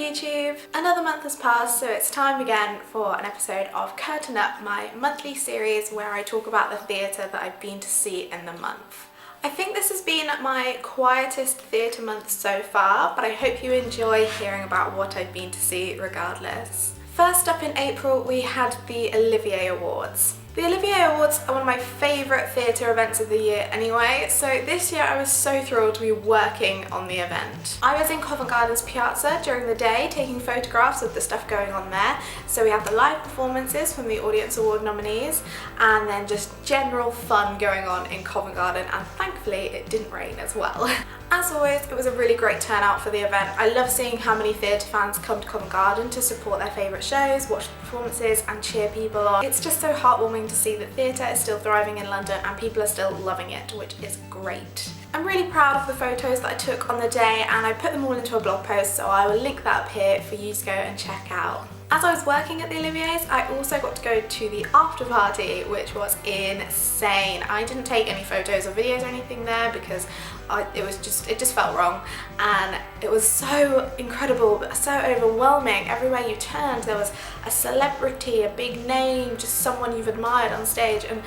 YouTube! Another month has passed, so it's time again for an episode of Curtain Up, my monthly series where I talk about the theatre that I've been to see in the month. I think this has been my quietest theatre month so far, but I hope you enjoy hearing about what I've been to see regardless. First up in April we had the Olivier Awards. The Olivier Awards are one of my favourite theatre events of the year anyway, so this year I was so thrilled to be working on the event. I was in Covent Garden's Piazza during the day taking photographs of the stuff going on there, so we had the live performances from the Audience Award nominees and then just general fun going on in Covent Garden, and thankfully it didn't rain as well. As always, it was a really great turnout for the event. I love seeing how many theatre fans come to Covent Garden to support their favourite shows, watch the performances and cheer people on. It's just so heartwarming to see that theatre is still thriving in London and people are still loving it, which is great. I'm really proud of the photos that I took on the day and I put them all into a blog post, so I will link that up here for you to go and check out. As I was working at the Olivier's, I also got to go to the after party, which was insane. I didn't take any photos or videos or anything there because it just felt wrong, and it was so incredible but so overwhelming. Everywhere you turned there was a celebrity, a big name, just someone you've admired on stage, and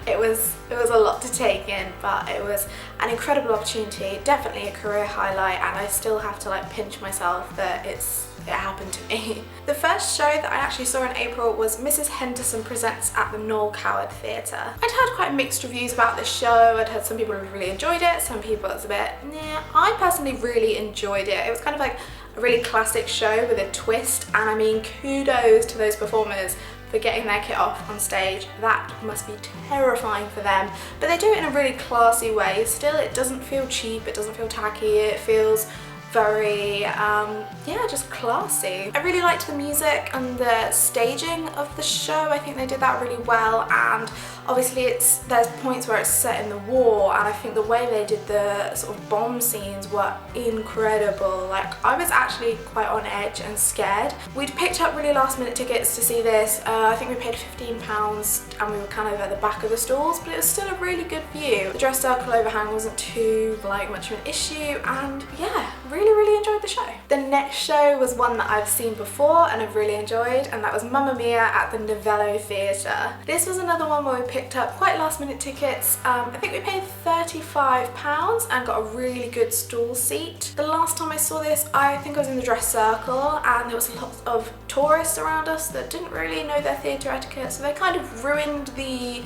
it was a lot to take in, but it was an incredible opportunity, definitely a career highlight, and I still have to pinch myself that it happened to me. The first show that I actually saw in April was Mrs. Henderson Presents at the Noel Coward Theatre. I'd heard quite mixed reviews about this show. I'd heard some people really enjoyed it, some people it was a bit nah. I personally really enjoyed it. It was kind of like a really classic show with a twist, and I mean kudos to those performers for getting their kit off on stage. That must be terrifying for them, but they do it in a really classy way. Still, it doesn't feel cheap, it doesn't feel tacky, it feels very, yeah, just classy. I really liked the music and the staging of the show. I think they did that really well, and obviously there's points where it's set in the war, and I think the way they did the sort of bomb scenes were incredible. I was actually quite on edge and scared. We'd picked up really last minute tickets to see this. I think we paid £15 and we were kind of at the back of the stalls, but it was still a really good view. The dress circle overhang wasn't too much of an issue, and yeah, really enjoyed the show. The next show was one that I've seen before and I've really enjoyed, and that was Mamma Mia at the Novello Theatre. This was another one where we picked up quite last minute tickets. I think we paid £35 and got a really good stall seat. The last time I saw this, I think I was in the dress circle, and there was a lot of tourists around us that didn't really know their theatre etiquette, so they kind of ruined the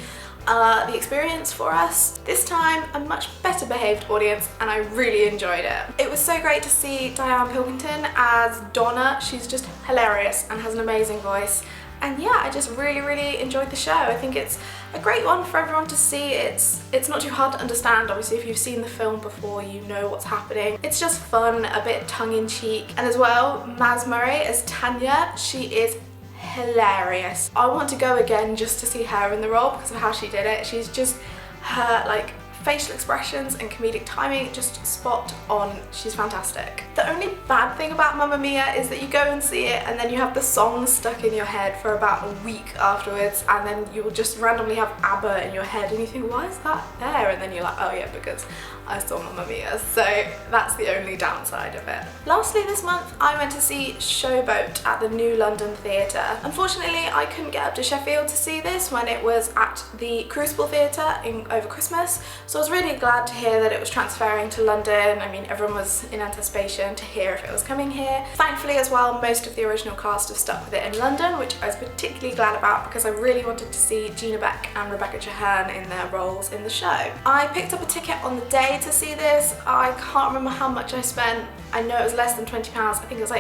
experience for us. This time, a much better behaved audience, and I really enjoyed it. It was so great to see Diane Pilkington as Donna. She's just hilarious and has an amazing voice. And yeah, I just really enjoyed the show. I think it's a great one for everyone to see. It's not too hard to understand. Obviously, if you've seen the film before, you know what's happening. It's just fun, a bit tongue-in-cheek. And as well, Maz Murray as Tanya, she is hilarious. I want to go again just to see her in the role because of how she did it. She's just, her facial expressions and comedic timing just spot on. She's fantastic. The only bad thing about Mamma Mia is that you go and see it and then you have the song stuck in your head for about a week afterwards, and then you'll just randomly have ABBA in your head and you think, why is that there? And then you're like, oh yeah, because I saw Mamma Mia. So that's the only downside of it. Lastly this month I went to see Showboat at the New London Theatre. Unfortunately I couldn't get up to Sheffield to see this when it was at the Crucible Theatre over Christmas, so I was really glad to hear that it was transferring to London. I mean, everyone was in anticipation to hear if it was coming here. Thankfully as well, most of the original cast have stuck with it in London, which I was particularly glad about because I really wanted to see Gina Beck and Rebecca Chahern in their roles in the show. I picked up a ticket on the day to see this. I can't remember how much I spent. I know it was less than £20. I think it was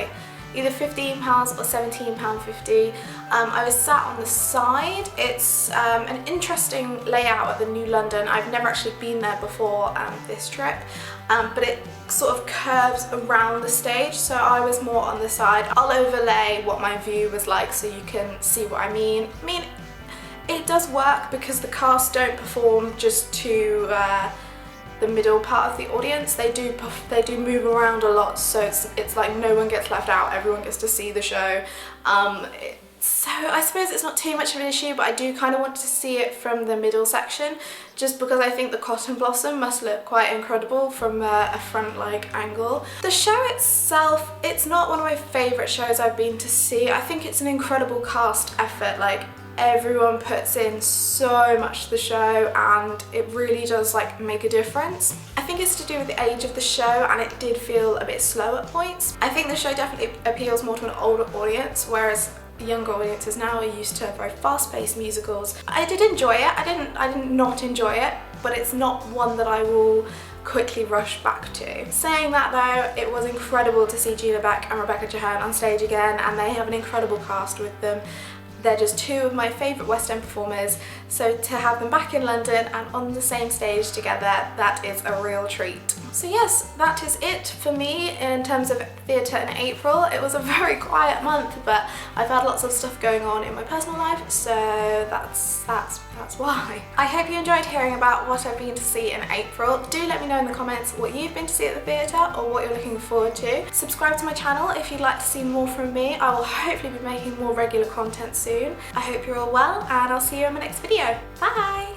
either £15 or £17.50. I was sat on the side. It's an interesting layout at the New London. I've never actually been there before this trip, but it sort of curves around the stage, so I was more on the side. I'll overlay what my view was like so you can see what I mean. It does work because the cast don't perform just to the middle part of the audience. They do move around a lot, so it's like no one gets left out, everyone gets to see the show. So I suppose it's not too much of an issue, but I do kind of want to see it from the middle section, just because I think the cotton blossom must look quite incredible from a front angle. The show itself, It's not one of my favourite shows I've been to see. I think it's an incredible cast effort, like everyone puts in so much to the show and it really does like make a difference. I think it's to do with the age of the show and it did feel a bit slow at points. I think the show definitely appeals more to an older audience, whereas younger audiences now are used to very fast-paced musicals. I did enjoy it. I didn't not enjoy it, but it's not one that I will quickly rush back to. Saying that though, it was incredible to see Gina Beck and Rebecca Chahern on stage again, and they have an incredible cast with them. They're just two of my favourite West End performers, so to have them back in London and on the same stage together, that is a real treat. So yes, that is it for me in terms of theatre in April. It was a very quiet month, but I've had lots of stuff going on in my personal life, so that's why. I hope you enjoyed hearing about what I've been to see in April. Do let me know in the comments what you've been to see at the theatre or what you're looking forward to. Subscribe to my channel if you'd like to see more from me. I will hopefully be making more regular content soon. I hope you're all well, and I'll see you in my next video. Bye!